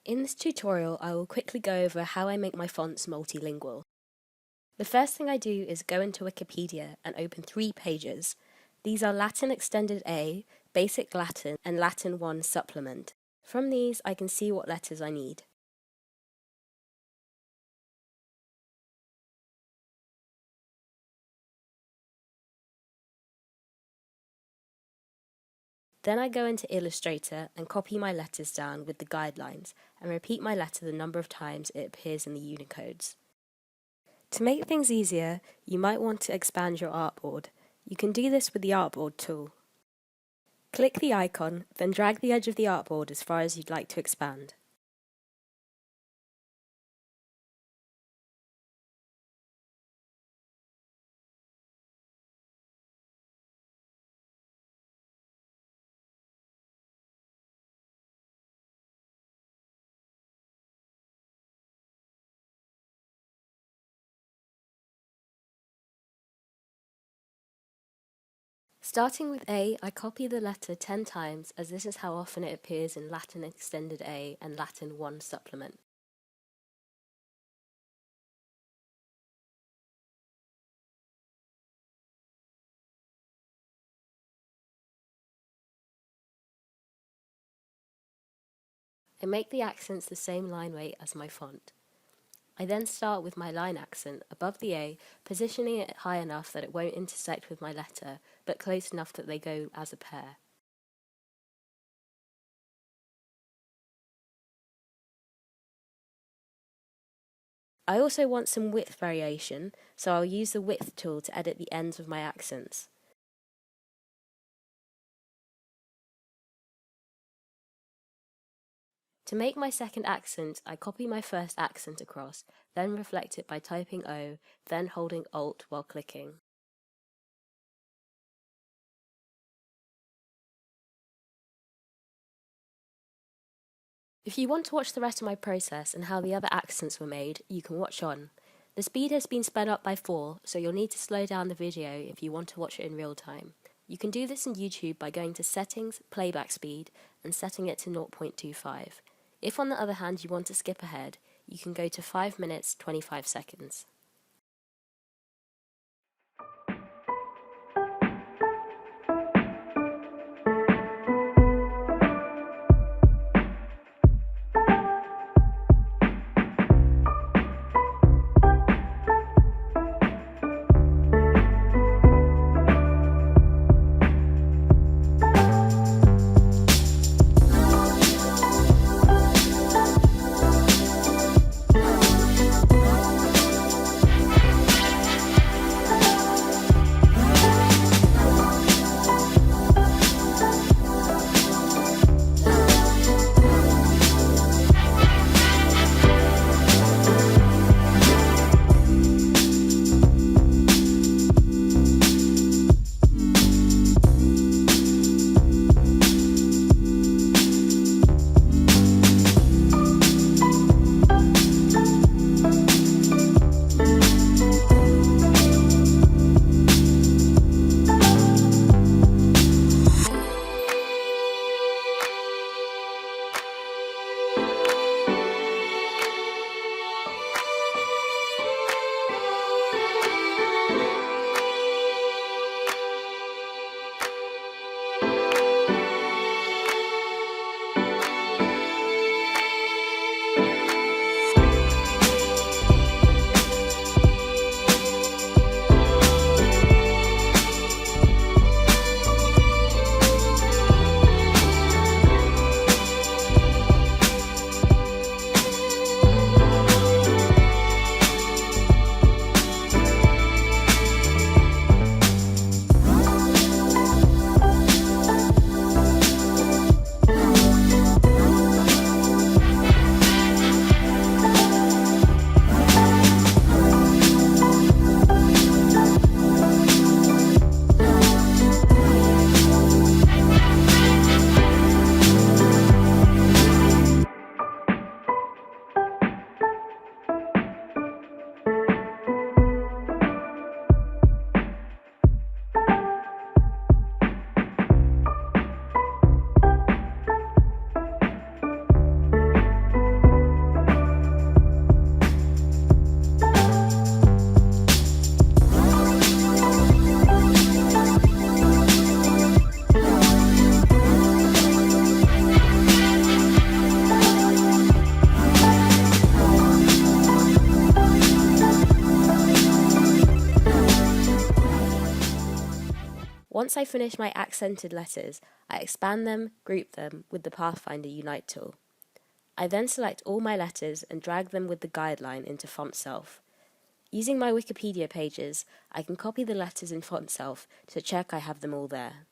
In this tutorial, I will quickly go over how I make my fonts multilingual. The first thing I do is go into Wikipedia and open 3 pages. These are Latin Extended A, Basic Latin, and Latin 1 Supplement. From these, I can see what letters I need. Then I go into Illustrator and copy my letters down with the guidelines and repeat my letter the number of times it appears in the Unicodes. To make things easier, you might want to expand your artboard. You can do this with the Artboard tool. Click the icon, then drag the edge of the artboard as far as you'd like to expand. Starting with A, I copy the letter 10 times as this is how often it appears in Latin Extended A and Latin 1 Supplement. I make the accents the same line weight as my font. I then start with my line accent above the A, positioning it high enough that it won't intersect with my letter, but close enough that they go as a pair. I also want some width variation, so I'll use the width tool to edit the ends of my accents. To make my second accent, I copy my first accent across, then reflect it by typing O, then holding Alt while clicking. If you want to watch the rest of my process and how the other accents were made, you can watch on. The speed has been sped up by 4, so you'll need to slow down the video if you want to watch it in real time. You can do this in YouTube by going to Settings, Playback Speed, and setting it to 0.25. If on the other hand you want to skip ahead, you can go to 5 minutes 25 seconds. Once I finish my accented letters, I expand them, group them with the Pathfinder Unite tool. I then select all my letters and drag them with the guideline into Fontself. Using my Wikipedia pages, I can copy the letters in Fontself to check I have them all there.